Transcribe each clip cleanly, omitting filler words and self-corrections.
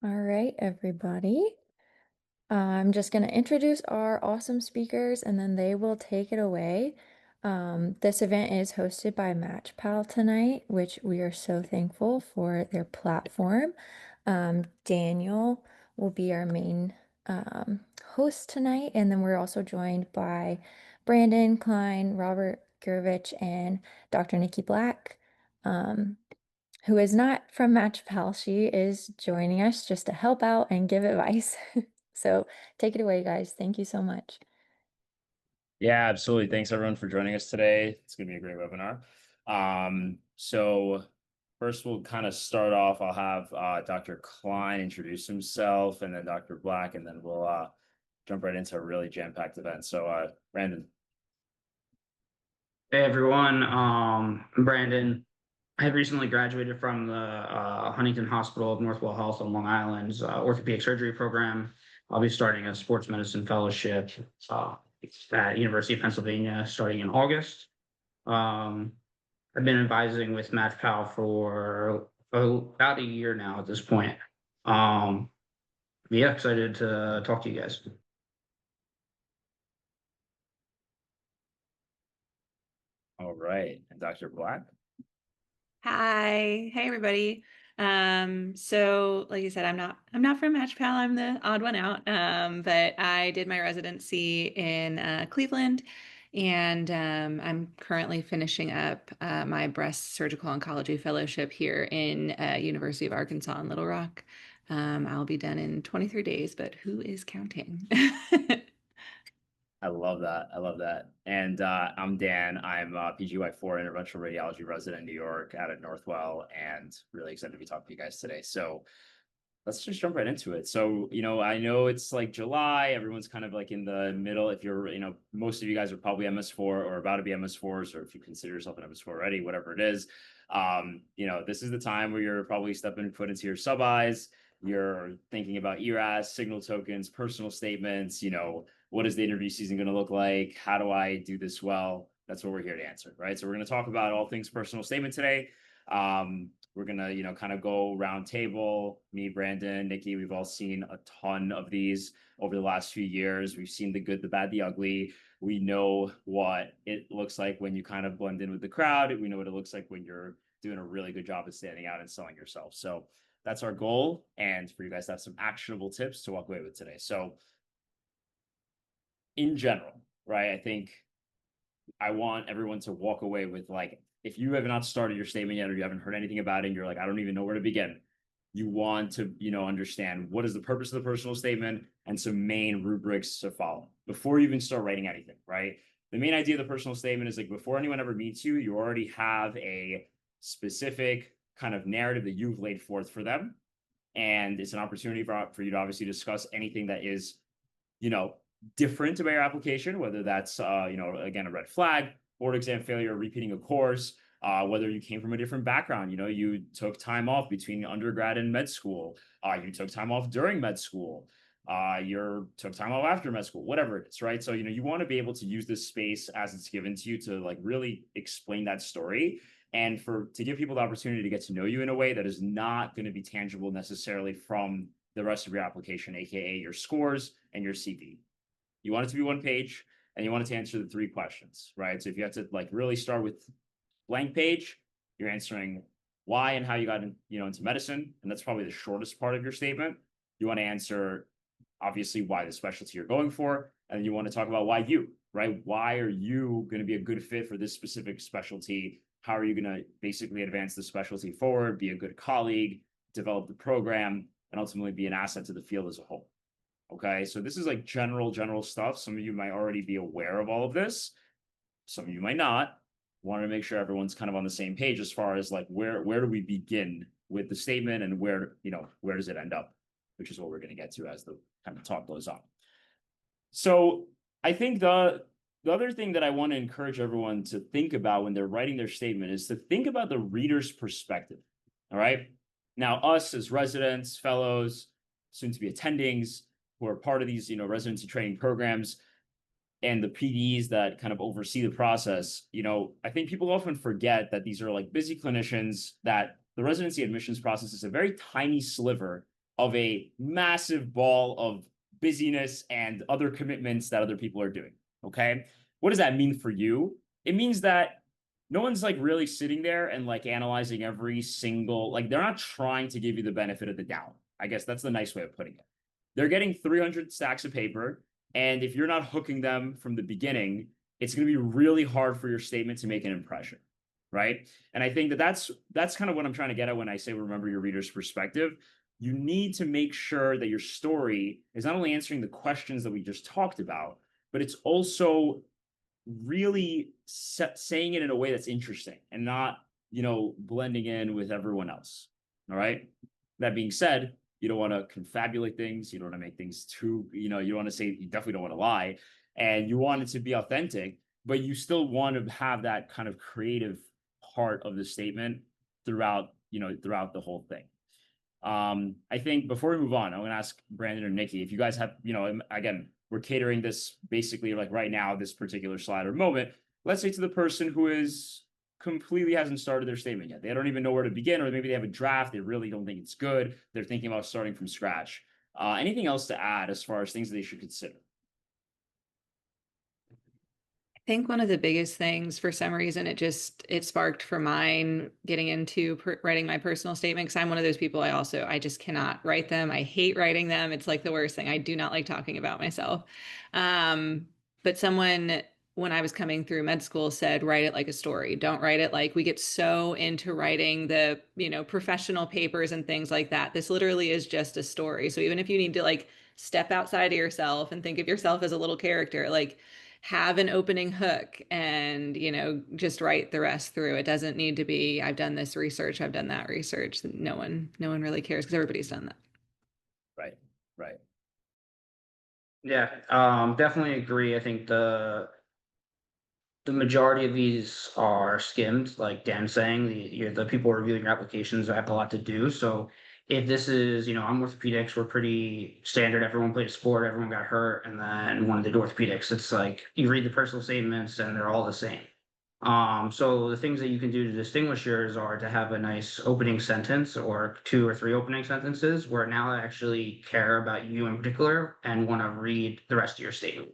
All right, everybody. I'm just going to introduce our awesome speakers and then they will take it away. This event is hosted by MatchPal tonight, which we are so thankful for their platform. Daniel will be our main host tonight, and then we're also joined by Brandon Klein, Robert Gurvich, and Dr. Nikki Black. Who is not from MatchPal. She is joining us just to help out and give advice. So take it away, guys. Thank you so much. Yeah, absolutely. Thanks everyone for joining us today. It's going to be a great webinar. So first we'll kind of start off. I'll have Dr. Klein introduce himself and then Dr. Black, and then we'll jump right into a really jam-packed event. So Brandon. Hey everyone, I'm Brandon. I have recently graduated from the Huntington Hospital of Northwell Health on Long Island's orthopedic surgery program. I'll be starting a sports medicine fellowship at University of Pennsylvania starting in August. Um, I've been advising with MatchPal for about a year now at this point. Yeah, excited to talk to you guys. All right. And Dr. Black. Hi. Hey everybody. So like you said, I'm not from MatchPal. I'm the odd one out. But I did my residency in Cleveland, and I'm currently finishing up my breast surgical oncology fellowship here in University of Arkansas in Little Rock. I'll be done in 23 days, but who is counting? I love that. I love that. And I'm Dan. I'm a PGY4 interventional radiology resident in New York out at Northwell, and really excited to be talking to you guys today. So let's just jump right into it. So, I know it's like July, everyone's kind of like in the middle. If you're, most of you guys are probably MS4 or about to be MS4s, or if you consider yourself an MS4 already, whatever it is, this is the time where you're probably stepping foot into your sub-Is. You're thinking about ERAS, signal tokens, personal statements, what is the interview season going to look like? How do I do this well? That's what we're here to answer, right? So we're going to talk about all things personal statement today. We're gonna, kind of go round table. Me, Brandon, Nikki, we've all seen a ton of these over the last few years. We've seen the good, the bad, the ugly. We know what it looks like when you kind of blend in with the crowd. We know what it looks like when you're doing a really good job of standing out and selling yourself. So that's our goal, and for you guys to have some actionable tips to walk away with today. So in general, right, I think I want everyone to walk away with, like, if you have not started your statement yet or you haven't heard anything about it and you're like, I don't even know where to begin, you want to, understand what is the purpose of the personal statement and some main rubrics to follow before you even start writing anything, right? The main idea of the personal statement is, like, before anyone ever meets you, you already have a specific kind of narrative that you've laid forth for them. And it's an opportunity for you to obviously discuss anything that is, you know, different about your application, whether that's, again, a red flag, board exam failure, repeating a course, whether you came from a different background, you took time off between undergrad and med school, you took time off during med school, you took time off after med school, whatever it is, right? So, you want to be able to use this space as it's given to you to, like, really explain that story, and to give people the opportunity to get to know you in a way that is not going to be tangible necessarily from the rest of your application, aka your scores and your CV. You want it to be one page, and you want it to answer the three questions, right? So if you have to, like, really start with blank page, you're answering why and how you got into medicine, and that's probably the shortest part of your statement. You want to answer, obviously, why the specialty you're going for, and you want to talk about why you, right? Why are you going to be a good fit for this specific specialty? How are you going to basically advance the specialty forward, be a good colleague, develop the program, and ultimately be an asset to the field as a whole? Okay, so this is like general stuff. Some of you might already be aware of all of this. Some of you might not. Want to make sure everyone's kind of on the same page as far as, like, where do we begin with the statement, and where does it end up, which is what we're going to get to as the kind of talk goes on. So I think the other thing that I want to encourage everyone to think about when they're writing their statement is to think about the reader's perspective. All right. Now, us as residents, fellows, soon to be attendings, who are part of these, residency training programs, and the PDs that kind of oversee the process, I think people often forget that these are, like, busy clinicians, that the residency admissions process is a very tiny sliver of a massive ball of busyness and other commitments that other people are doing. Okay. What does that mean for you? It means that no one's like really sitting there and like analyzing every single, like they're not trying to give you the benefit of the doubt. I guess that's the nice way of putting it. They're getting 300 stacks of paper. And if you're not hooking them from the beginning, it's going to be really hard for your statement to make an impression. Right. And I think that that's kind of what I'm trying to get at when I say remember your reader's perspective. You need to make sure that your story is not only answering the questions that we just talked about, but it's also really saying it in a way that's interesting and not, blending in with everyone else. All right. That being said, you don't want to confabulate things. You don't want to make things too, you don't want to say, you definitely don't want to lie, and you want it to be authentic, but you still want to have that kind of creative part of the statement throughout, throughout the whole thing. I think before we move on, I'm going to ask Brandon or Nikki if you guys have, again, we're catering this basically like right now, this particular slide or moment. Let's say to the person who is completely hasn't started their statement yet. They don't even know where to begin, or maybe they have a draft. They really don't think it's good. They're thinking about starting from scratch. Anything else to add as far as things that they should consider? I think one of the biggest things, for some reason, it sparked for mine getting into writing my personal statement, because I'm one of those people, I just cannot write them. I hate writing them. It's like the worst thing. I do not like talking about myself. But someone, when I was coming through med school, said, write it like a story. Don't write it like, we get so into writing the, professional papers and things like that. This literally is just a story. So even if you need to like step outside of yourself and think of yourself as a little character, like have an opening hook and, just write the rest through. It doesn't need to be, I've done this research, I've done that research. No one really cares because everybody's done that. Right. Right. Yeah, definitely agree. I think the majority of these are skimmed, like Dan saying, the people reviewing your applications have a lot to do. So if this is, I'm orthopedics, we're pretty standard. Everyone played a sport, everyone got hurt, and then one did orthopedics. It's like you read the personal statements and they're all the same. So the things that you can do to distinguish yours are to have a nice opening sentence or 2 or 3 opening sentences where now I actually care about you in particular and want to read the rest of your statement.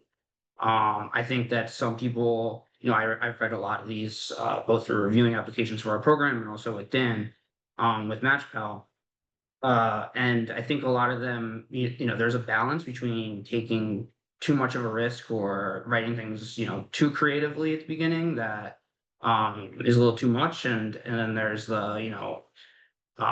I think that some people, I've read a lot of these, both through reviewing applications for our program and also with Dan, with MatchPal. And I think a lot of them, there's a balance between taking too much of a risk or writing things, too creatively at the beginning that is a little too much. And then there's the,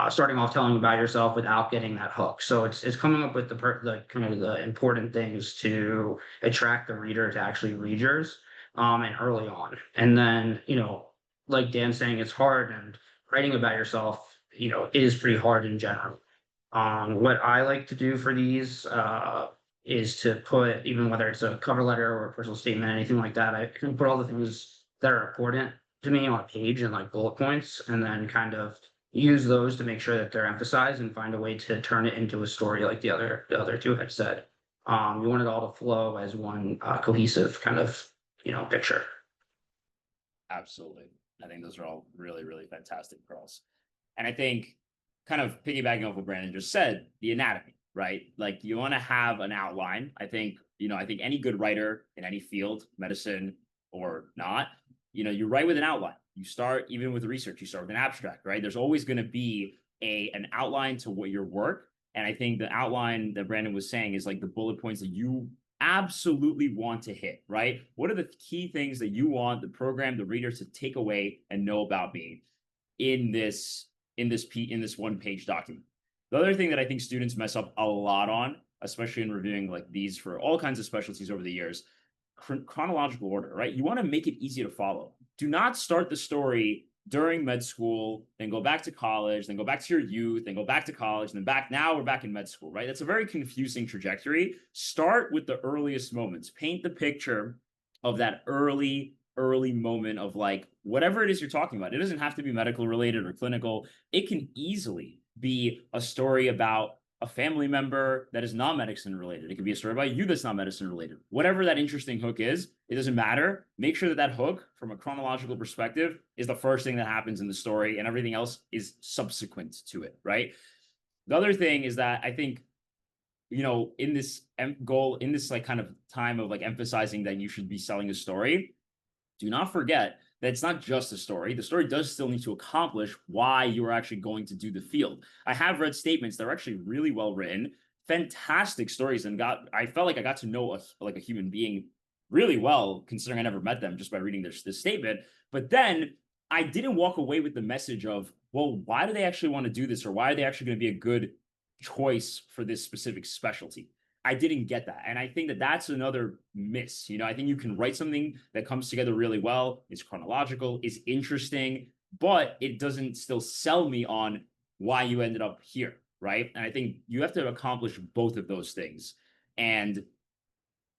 starting off telling about yourself without getting that hook. So it's coming up with the kind of the important things to attract the reader to actually read yours, and early on. And then, like Dan's saying, it's hard, and writing about yourself, is pretty hard in general. What I like to do for these, is to put, even whether it's a cover letter or a personal statement, anything like that, I can put all the things that are important to me on a page and like bullet points, and then kind of use those to make sure that they're emphasized and find a way to turn it into a story like the other two had said. You want it all to flow as one cohesive kind of, picture. Absolutely. I think those are all really, really fantastic pearls. And I think kind of piggybacking off what Brandon just said, the anatomy, right? Like you want to have an outline. I think any good writer in any field, medicine or not, you write with an outline. You start, even with research, you start with an abstract, right? There's always going to be an outline to what your work. And I think the outline that Brandon was saying is like the bullet points that you absolutely want to hit, right? What are the key things that you want the program, the reader to take away and know about me in this 1-page document? The other thing that I think students mess up a lot on, especially in reviewing like these for all kinds of specialties over the years, chronological order, right? You want to make it easy to follow. Do not start the story during med school, then go back to college, then go back to your youth, then go back to college, and then back. Now we're back in med school, right? That's a very confusing trajectory. Start with the earliest moments. Paint the picture of that early moment of like whatever it is you're talking about. It doesn't have to be medical related or clinical. It can easily be a story about a family member that is not medicine related. It could be a story about you that's not medicine related. Whatever that interesting hook is, it doesn't matter. Make sure that that hook, from a chronological perspective, is the first thing that happens in the story, and everything else is subsequent to it, right? The other thing is that I think, in this goal, in this like kind of time of like emphasizing that you should be selling a story, do not forget that it's not just a story. The story does still need to accomplish why you are actually going to do the field. I have read statements that are actually really well written, fantastic stories, and I felt like I got to know a human being really well, considering I never met them just by reading this statement. But then I didn't walk away with the message of, well, why do they actually want to do this, or why are they actually going to be a good choice for this specific specialty? I didn't get that. And I think that that's another miss. I think you can write something that comes together really well, is chronological, is interesting, but it doesn't still sell me on why you ended up here, right? And I think you have to accomplish both of those things. And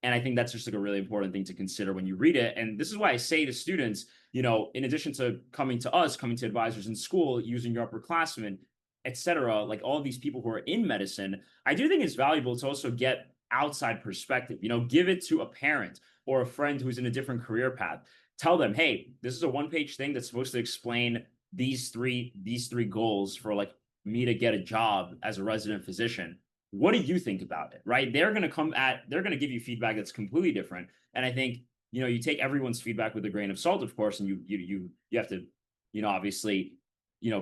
I think that's just like a really important thing to consider when you read it. And this is why I say to students, in addition to coming to us, coming to advisors in school, using your upperclassmen, etc., like all of these people who are in medicine, I do think it's valuable to also get outside perspective. Give it to a parent or a friend who's in a different career path. Tell them, hey, this is a one-page thing that's supposed to explain these three goals for like me to get a job as a resident physician. What do you think about it? Right? They're going to give you feedback that's completely different. And I think, you take everyone's feedback with a grain of salt, of course, and you have to, obviously,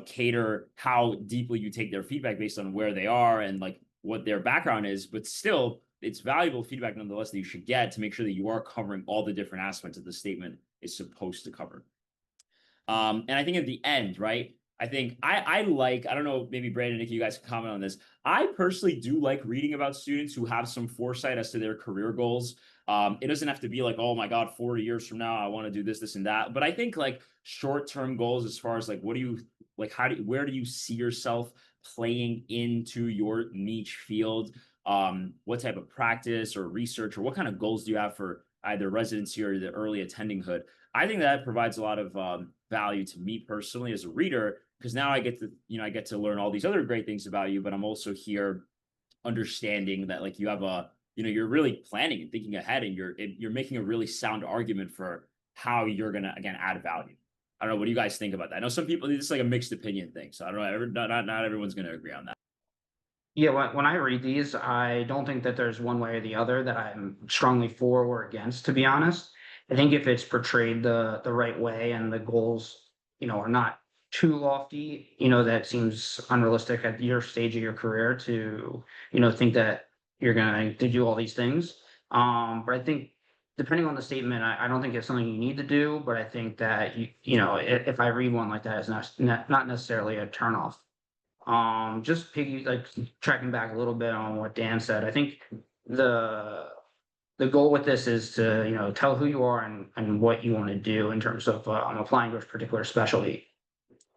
cater how deeply you take their feedback based on where they are and like what their background is. But still, it's valuable feedback nonetheless that you should get to make sure that you are covering all the different aspects that the statement is supposed to cover. And I think at the end, right? I think I don't know, maybe Brandon, Nikki, you guys can comment on this. I personally do like reading about students who have some foresight as to their career goals. It doesn't have to be like, oh my God, 40 years from now, I want to do this and that. But I think like short-term goals as far as like, what do you like, where do you see yourself playing into your niche field? What type of practice or research, or what kind of goals do you have for either residency or the early attendinghood? I think that provides a lot of value to me personally as a reader, because now I get to learn all these other great things about you, but I'm also here understanding that like you have you're really planning and thinking ahead, and you're making a really sound argument for how you're gonna again add value. I don't know. What do you guys think about that? I know some people, it's like a mixed opinion thing, so I don't know. Not everyone's gonna agree on that. Yeah, when I read these, I don't think that there's one way or the other that I'm strongly for or against, to be honest. I think if it's portrayed the right way and the goals, are not too lofty, that seems unrealistic at your stage of your career to, think that you're going to do all these things. But I think depending on the statement, I don't think it's something you need to do, but I think that if I read one like that, it's not necessarily a turnoff. Just tracking back a little bit on what Dan said. I think the the goal with this is to tell who you are and what you want to do in terms of applying to a particular specialty.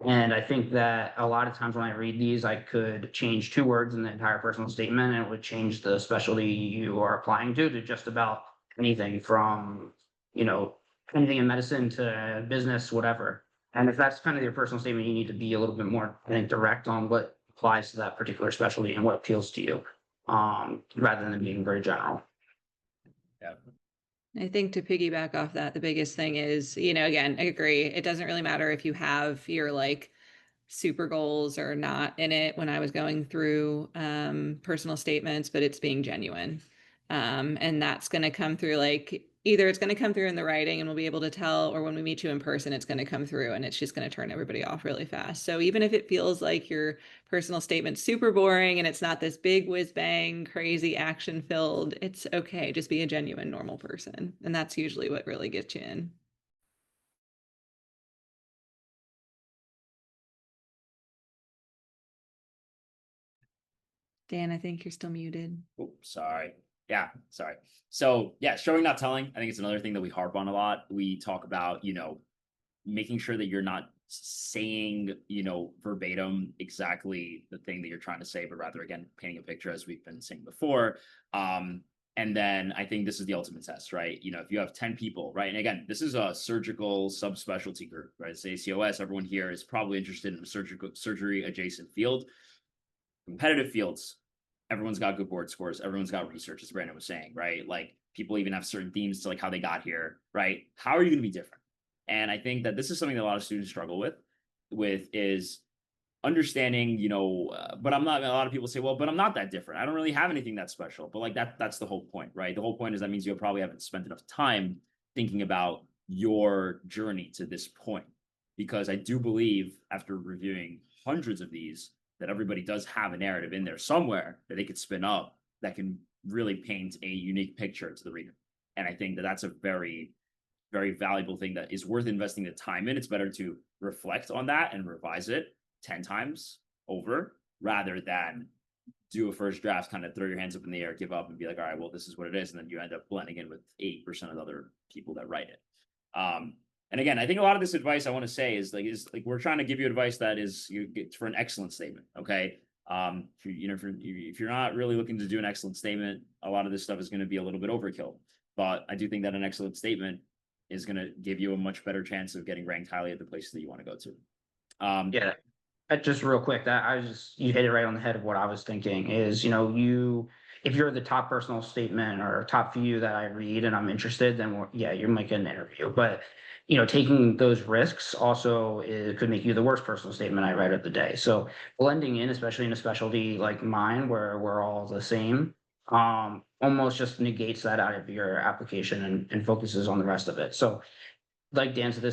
And I think that a lot of times when I read these, I could change two words in the entire personal statement, and it would change the specialty you are applying to just about anything from you know anything in medicine to business, whatever. And if that's kind of your personal statement, you need to be a little bit more, I think, direct on what applies to that particular specialty and what appeals to you, rather than being very general. Yeah. I think to piggyback off that, the biggest thing is, again, I agree. It doesn't really matter if you have your like super goals or not in it when I was going through personal statements, but it's being genuine. And that's going to come through like either it's going to come through in the writing and we'll be able to tell, or when we meet you in person, it's going to come through and it's just going to turn everybody off really fast. So even if it feels like your personal statement's super boring and it's not this big whiz bang, crazy action filled, it's okay. Just be a genuine, normal person. And that's usually what really gets you in. Dan, I think you're still muted. Oh, sorry. Yeah, sorry. So yeah, showing not telling, I think it's another thing that we harp on a lot. We talk about, making sure that you're not saying, verbatim exactly the thing that you're trying to say, but rather again, painting a picture as we've been saying before. And then I think this is the ultimate test, right? If you have 10 people, right? And again, this is a surgical subspecialty group, right? It's ACOS. Everyone here is probably interested in a surgery adjacent field. Competitive fields, everyone's got good board scores, everyone's got research, as Brandon was saying, right? Like people even have certain themes to like how they got here, right? How are you going to be different? And I think that this is something that a lot of students struggle with is understanding, but I'm not, a lot of people say, well, but I'm not that different. I don't really have anything that special. But like that's the whole point, right? The whole point is that means you probably haven't spent enough time thinking about your journey to this point. Because I do believe after reviewing hundreds of these, that everybody does have a narrative in there somewhere that they could spin up that can really paint a unique picture to the reader. And I think that that's a very, very valuable thing that is worth investing the time in. It's better to reflect on that and revise it 10 times over rather than do a first draft, kind of throw your hands up in the air, give up and be like, all right, well, this is what it is. And then you end up blending in with 80% of the other people that write it. And again, I think a lot of this advice I want to say is like we're trying to give you advice that is for an excellent statement. Okay. If you're not really looking to do an excellent statement, a lot of this stuff is going to be a little bit overkill. But I do think that an excellent statement is going to give you a much better chance of getting ranked highly at the places that you want to go to. Yeah. Just real quick, you hit it right on the head of what I was thinking is, if you're the top personal statement or top few that I read and I'm interested, then you're making an interview. But, taking those risks also could make you the worst personal statement I read of the day. So blending in, especially in a specialty like mine, where we're all the same, almost just negates that out of your application and focuses on the rest of it. So like Dan said,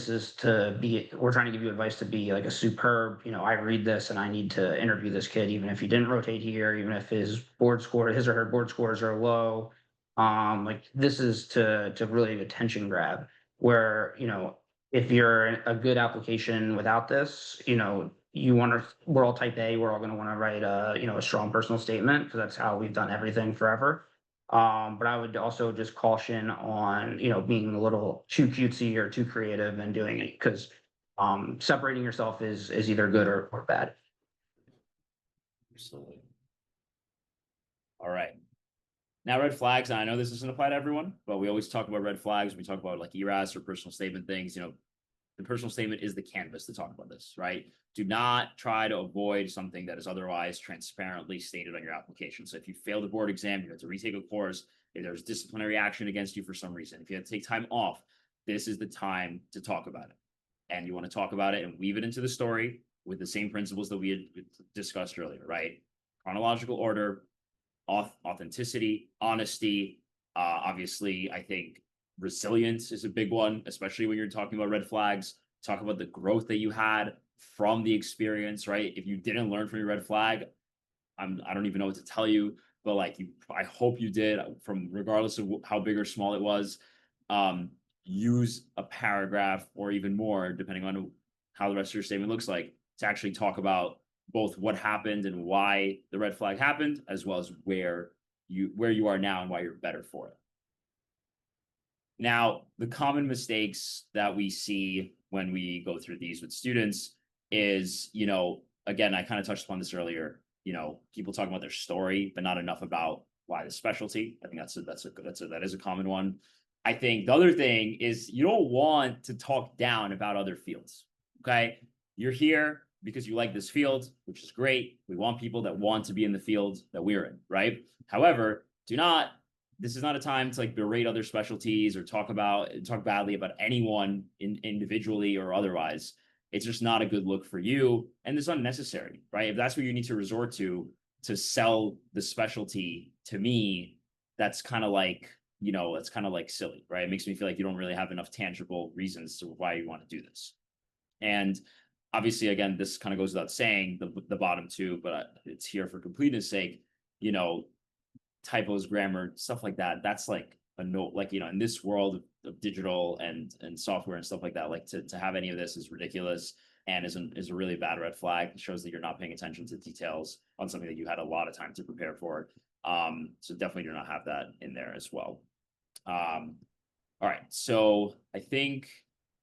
we're trying to give you advice to be like a superb, I read this and I need to interview this kid, even if he didn't rotate here, even if his or her board scores are low. Like this is to really attention grab where, if you're a good application without this, we're all type A, we're all going to want to write a strong personal statement because that's how we've done everything forever. But I would also just caution on, being a little too cutesy or too creative and doing it because separating yourself is either good or bad. Absolutely. All right. Now, red flags. And I know this doesn't apply to everyone, but we always talk about red flags. We talk about like ERAS or personal statement things. The personal statement is the canvas to talk about this, right? Do not try to avoid something that is otherwise transparently stated on your application. So if you fail the board exam, you have to retake a course. If there's disciplinary action against you for some reason, if you have to take time off, this is the time to talk about it. And you want to talk about it and weave it into the story with the same principles that we had discussed earlier, right? Chronological order, authenticity, honesty. Obviously, I think resilience is a big one, especially when you're talking about red flags. Talk about the growth that you had from the experience, right? If you didn't learn from your red flag, I don't even know what to tell you, but like I hope you did, from regardless of how big or small it was. Use a paragraph or even more, depending on how the rest of your statement looks like, to actually talk about both what happened and why the red flag happened, as well as where you are now and why you're better for it. Now, the common mistakes that we see when we go through these with students is, again, I kind of touched upon this earlier, people talking about their story, but not enough about why the specialty. I think that is a common one. I think the other thing is you don't want to talk down about other fields. Okay. You're here because you like this field, which is great. We want people that want to be in the field that we're in, right? However, this is not a time to like berate other specialties or talk badly about anyone individually or otherwise. It's just not a good look for you. And it's unnecessary, right? If that's what you need to resort to sell the specialty, to me, that's kind of like, it's kind of like silly, right? It makes me feel like you don't really have enough tangible reasons to why you want to do this. And obviously, again, this kind of goes without saying, the bottom two, but it's here for completeness sake, typos, grammar, stuff like that. That's like a note, like, in this world of digital and software and stuff like that, like to have any of this is ridiculous and is a really bad red flag. It shows that you're not paying attention to details on something that you had a lot of time to prepare for. So definitely do not have that in there as well. All right. So I think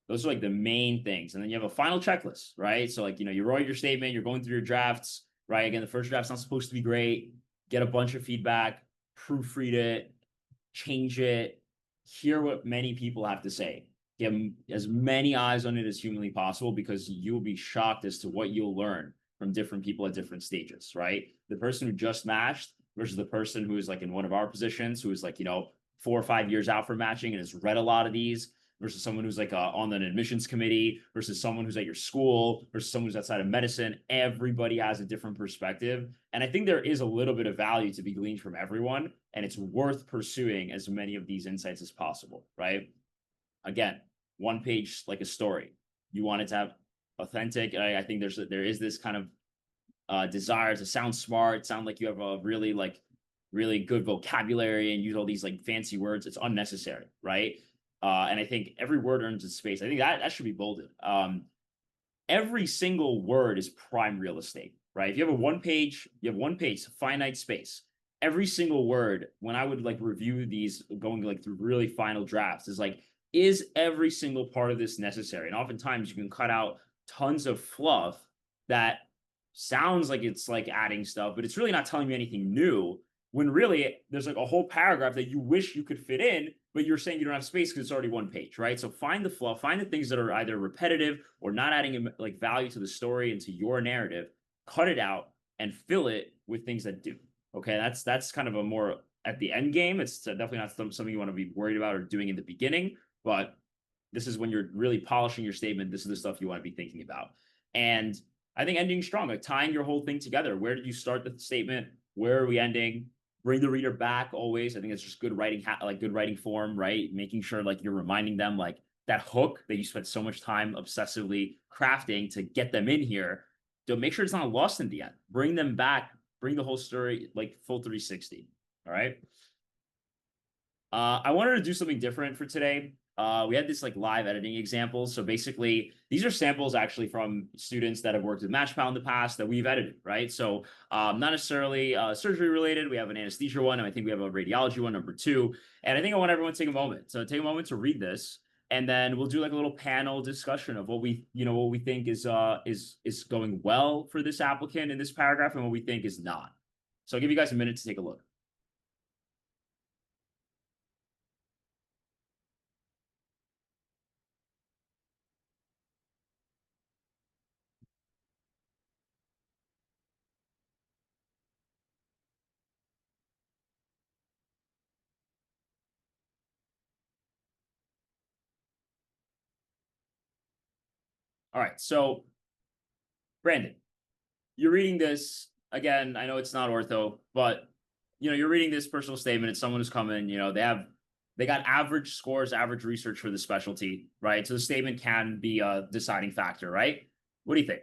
those are like the main things. And then you have a final checklist, right? So like, you wrote your statement, you're going through your drafts, right? Again, the first draft's not supposed to be great. Get a bunch of feedback, proofread it, change it, hear what many people have to say. Get as many eyes on it as humanly possible, because you'll be shocked as to what you'll learn from different people at different stages, right? The person who just matched versus the person who is like in one of our positions, who is like, 4 or 5 years out from matching and has read a lot of these. versus someone who's like on an admissions committee versus someone who's at your school versus someone who's outside of medicine. Everybody has a different perspective. And I think there is a little bit of value to be gleaned from everyone. And it's worth pursuing as many of these insights as possible, right? Again, one page like a story. You want it to have authentic. I think there is this kind of desire to sound smart, sound like you have a really good vocabulary and use all these like fancy words. It's unnecessary, right? And I think every word earns its space. I think that should be bolded. Every single word is prime real estate, right? If you have one page, finite space. Every single word, when I would like review these, going like through really final drafts, is like, is every single part of this necessary? And oftentimes you can cut out tons of fluff that sounds like it's like adding stuff, but it's really not telling you anything new, when really there's like a whole paragraph that you wish you could fit in, but you're saying you don't have space because it's already one page, right? So find the fluff, find the things that are either repetitive or not adding like value to the story and to your narrative, cut it out and fill it with things that do. Okay, that's kind of a more at the end game. It's definitely not something you want to be worried about or doing in the beginning, but this is when you're really polishing your statement. This is the stuff you want to be thinking about. And I think ending strong, like tying your whole thing together. Where did you start the statement? Where are we ending? Bring the reader back always. I think it's just good writing, like good writing form, right? Making sure like you're reminding them like that hook that you spent so much time obsessively crafting to get them in here. Don't make sure it's not lost in the end. Bring them back. Bring the whole story like full 360. All right. I wanted to do something different for today. We had this like live editing examples. So basically, these are samples actually from students that have worked with MatchPal in the past that we've edited, right? So not necessarily surgery related. We have an anesthesia one, and I think we have a radiology one, number 2. And I think I want everyone to take a moment. So take a moment to read this, and then we'll do like a little panel discussion of what we think is going well for this applicant in this paragraph, and what we think is not. So I'll give you guys a minute to take a look. All right, so Brandon, you're reading this again. I know it's not ortho, but you're reading this personal statement. It's someone who's coming. They got average scores, average research for the specialty, right? So the statement can be a deciding factor, right? What do you think?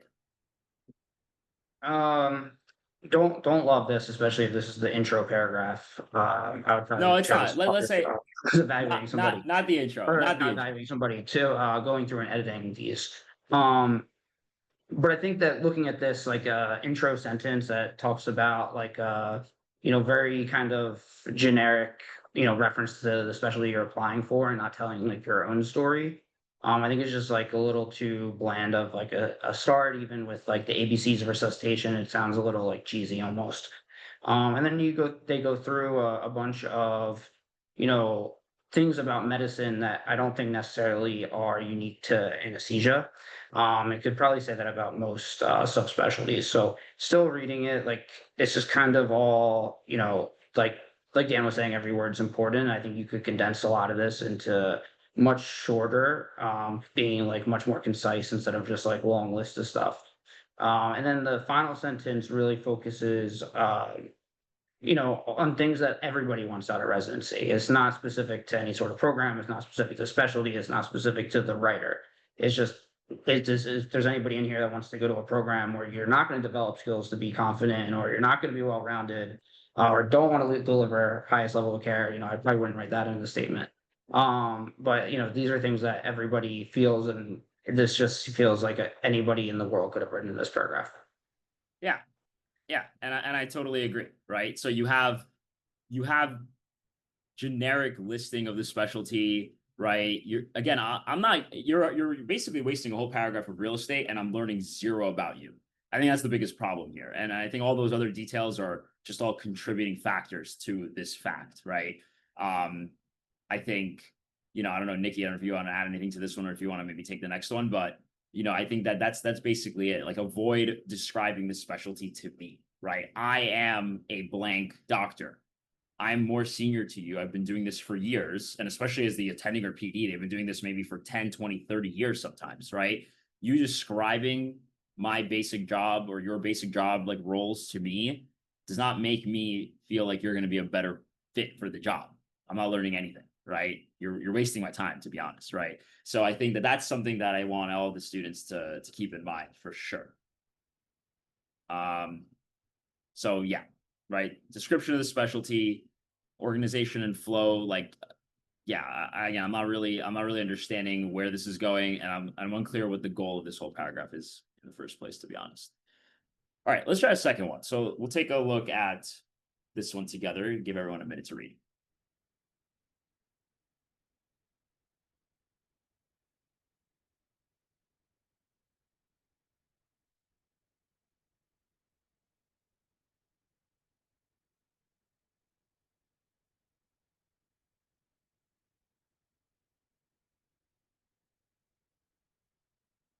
Don't love this, especially if this is the intro paragraph. I would probably No, it's share not. this Let's say evaluating somebody. not the intro, Or not the not intro. evaluating somebody to going through and editing these. But I think that looking at this like intro sentence that talks about like very kind of generic reference to the specialty you're applying for and not telling like your own story. I think it's just like a little too bland of like a start, even with like the ABCs of resuscitation. It sounds a little like cheesy almost. And then they go through a bunch of you know things about medicine that I don't think necessarily are unique to anesthesia. It could probably say that about most subspecialties. So still reading it, like it's just kind of all, like Dan was saying, every word's important. I think you could condense a lot of this into much shorter, being like much more concise instead of just like long list of stuff. And then the final sentence really focuses on things that everybody wants out of residency. It's not specific to any sort of program. It's not specific to specialty. It's not specific to the writer. If there's anybody in here that wants to go to a program where you're not going to develop skills to be confident, or you're not going to be well-rounded, or don't want to deliver highest level of care, I probably wouldn't write that in the statement. But these are things that everybody feels, and this just feels like anybody in the world could have written in this paragraph. Yeah. Yeah, and I totally agree, right? So you have generic listing of the specialty, right? You're basically wasting a whole paragraph of real estate, and I'm learning zero about you. I think that's the biggest problem here. And I think all those other details are just all contributing factors to this fact, right? I think, I don't know, Nikki, I don't know if you want to add anything to this one, or if you want to maybe take the next one, but I think that's basically it. Like, avoid describing the specialty to me, right? I am a blank doctor. I'm more senior to you. I've been doing this for years. And especially as the attending or PD, they've been doing this maybe for 10, 20, 30 years sometimes, right? You describing my basic job or your basic job like roles to me does not make me feel like you're going to be a better fit for the job. I'm not learning anything, right? You're wasting my time, to be honest, right? So I think that that's something that I want all the students to keep in mind for sure. So yeah, right. Description of the specialty, organization and flow. Like, yeah, I'm not really understanding where this is going, and I'm unclear what the goal of this whole paragraph is in the first place, to be honest. All right, let's try a second one. So we'll take a look at this one together. Give everyone a minute to read.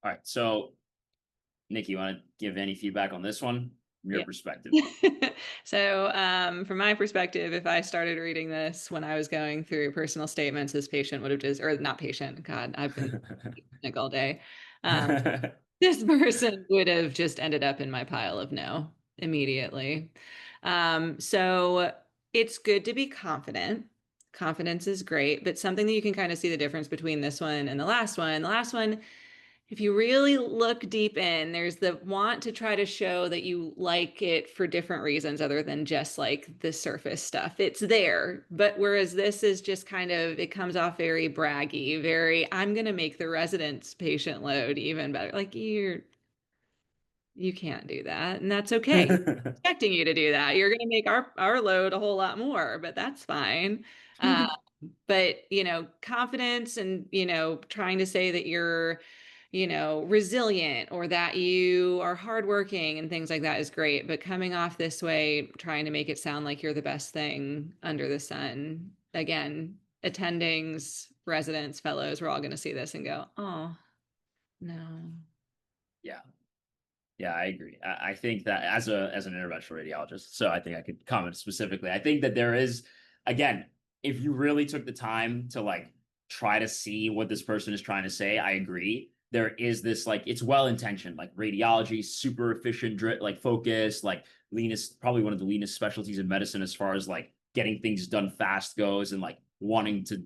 All right, so Nikki, you want to give any feedback on this one from your perspective? So, from my perspective, if I started reading this when I was going through personal statements, this patient would have just, or not patient, God, I've been sick all day. This person would have just ended up in my pile of no immediately. So it's good to be confident. Confidence is great, but something that you can kind of see the difference between this one and the last one. The last one, if you really look deep in, there's the want to try to show that you like it for different reasons other than just like the surface stuff. It's there. But whereas this is just kind of, it comes off very braggy, very, I'm going to make the residence patient load even better. Like you can't do that. And that's okay. Expecting you to do that. You're going to make our load a whole lot more, but that's fine. But, confidence and, trying to say that you're, resilient or that you are hardworking and things like that is great. But coming off this way, trying to make it sound like you're the best thing under the sun, again, attendings, residents, fellows, we're all going to see this and go, oh, no. Yeah. Yeah, I agree. I think that as an interventional radiologist, so I think I could comment specifically. I think that there is, again, if you really took the time to like try to see what this person is trying to say, I agree. There is this like it's well intentioned, like radiology, super efficient, like focused, like leanest, probably one of the leanest specialties in medicine as far as like getting things done fast goes, and like wanting to,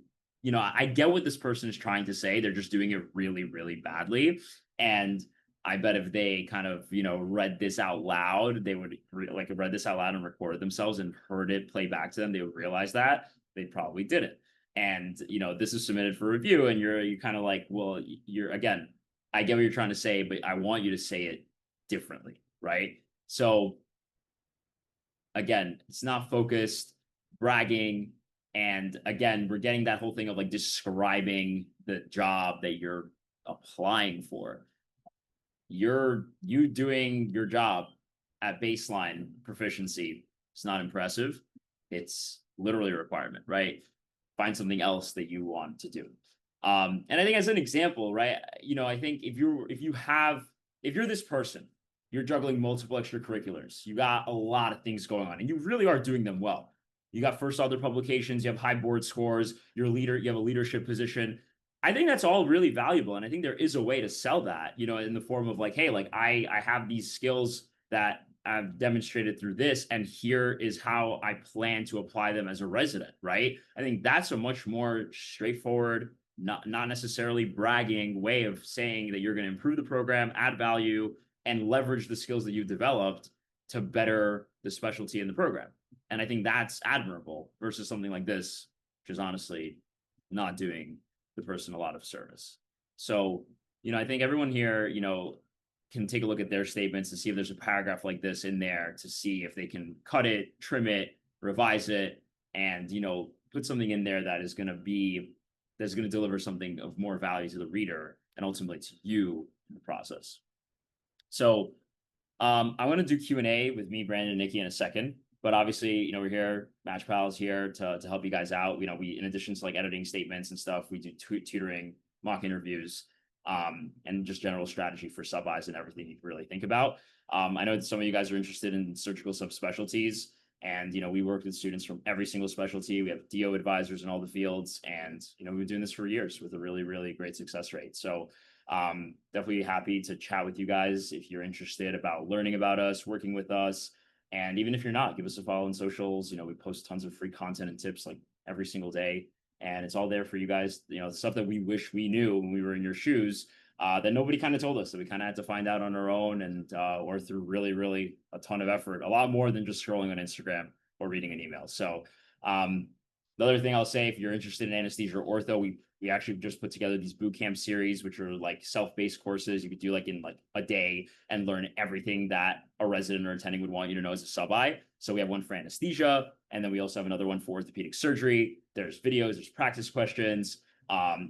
I get what this person is trying to say. They're just doing it really, really badly, and I bet if they kind of, read this out loud, they would like read this out loud and recorded themselves and heard it play back to them. They would realize that they probably did it. And, this is submitted for review and you're kind of like, well, you're again, I get what you're trying to say, but I want you to say it differently. Right. So again, it's not focused, bragging. And again, we're getting that whole thing of like describing the job that you're applying for. You doing your job at baseline proficiency. It's not impressive. It's literally a requirement, right? Find something else that you want to do. And I think as an example, right? I think if you're this person, you're juggling multiple extracurriculars, you got a lot of things going on, and you really are doing them well. You got first author publications, you have high board scores, you're a leader, you have a leadership position. I think that's all really valuable. And I think there is a way to sell that, in the form of like, hey, like I have these skills that I've demonstrated through this, and here is how I plan to apply them as a resident, right? I think that's a much more straightforward, not necessarily bragging way of saying that you're going to improve the program, add value, and leverage the skills that you've developed to better the specialty in the program. And I think that's admirable versus something like this, which is honestly not doing the person a lot of service. So, I think everyone here, can take a look at their statements and see if there's a paragraph like this in there to see if they can cut it, trim it, revise it, and, put something in there that's going to deliver something of more value to the reader and ultimately to you in the process. So, I want to do Q&A with me, Brandon, and Nikki in a second. But obviously, we're here, MatchPal is here to help you guys out. We, in addition to like editing statements and stuff, we do tutoring, mock interviews, and just general strategy for sub-Is and everything you can really think about. I know that some of you guys are interested in surgical subspecialties. And, we work with students from every single specialty. We have DO advisors in all the fields. And, we've been doing this for years with a really, really great success rate. So definitely happy to chat with you guys if you're interested about learning about us, working with us. And even if you're not, give us a follow on socials. We post tons of free content and tips like every single day. And it's all there for you guys. Stuff that we wish we knew when we were in your shoes, that nobody kind of told us, that we kind of had to find out on our own, and or through really, really a ton of effort, a lot more than just scrolling on Instagram or reading an email. So the other thing I'll say, if you're interested in anesthesia or ortho, we actually just put together these boot camp series, which are like self-paced courses you could do like in like a day and learn everything that a resident or attending would want you to know as a sub-I. So we have one for anesthesia, and then we also have another one for orthopedic surgery. There's videos, there's practice questions,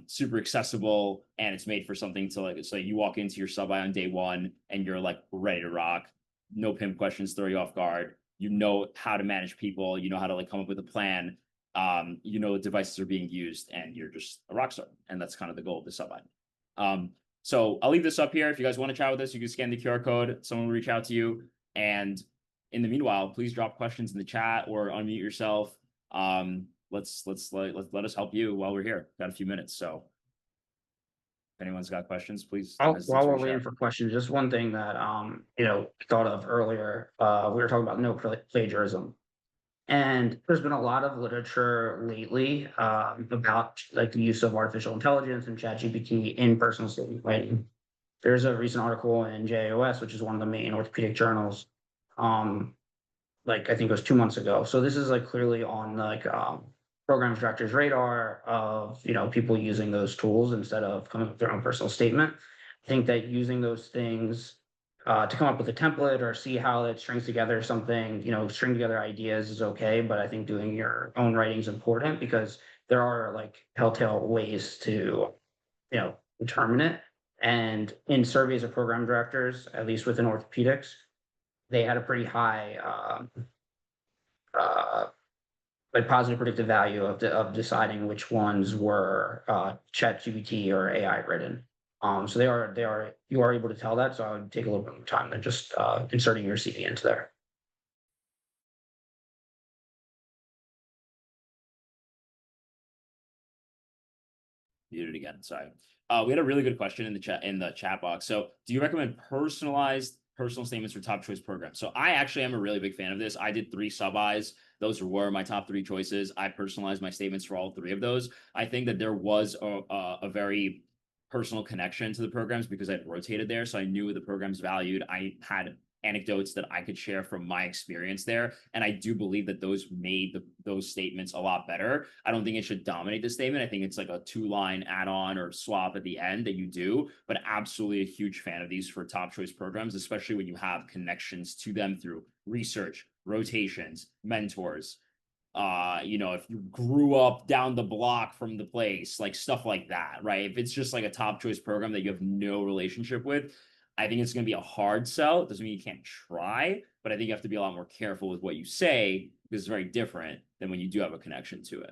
super accessible, and it's made for something to like, it's like you walk into your sub-I on day one and you're like ready to rock. No pimp questions throw you off guard. You know how to manage people, you know how to like come up with a plan. The devices are being used, and you're just a rock star. And that's kind of the goal of the sub-I. So I'll leave this up here. If you guys want to chat with us, you can scan the QR code. Someone will reach out to you. And in the meanwhile, please drop questions in the chat or unmute yourself. Let us help you while we're here. Got a few minutes, so if anyone's got questions, please. While we're waiting for questions, just one thing that thought of earlier. We were talking about no plagiarism, and there's been a lot of literature lately about like the use of artificial intelligence and ChatGPT in personal statement writing. There's a recent article in JOS, which is one of the main orthopedic journals. Like I think it was 2 months ago. So this is like clearly on like program director's radar of people using those tools instead of coming up with their own personal statement. I think that using those things to come up with a template or see how it strings together something, string together ideas is okay. But I think doing your own writing is important, because there are like telltale ways to, determine it. And in surveys of program directors, at least within orthopedics, they had a pretty high like positive predictive value of deciding which ones were ChatGPT or AI written. So you are able to tell that. So I would take a little bit more time than just inserting your CV into there. Muted again. Sorry. We had a really good question in the chat box. So, do you recommend personalized personal statements for top choice programs? So, I actually am a really big fan of this. I did 3 sub-Is. Those were my top 3 choices. I personalized my statements for all 3 of those. I think that there was a very personal connection to the programs because I'd rotated there, so I knew what the programs valued. I had anecdotes that I could share from my experience there. And I do believe that those made those statements a lot better. I don't think it should dominate the statement. I think it's like a 2-line add-on or swap at the end that you do, but absolutely a huge fan of these for top choice programs, especially when you have connections to them through research, rotations, mentors. If you grew up down the block from the place, like stuff like that, right? If it's just like a top choice program that you have no relationship with, I think it's going to be a hard sell. It doesn't mean you can't try, but I think you have to be a lot more careful with what you say, because it's very different than when you do have a connection to it.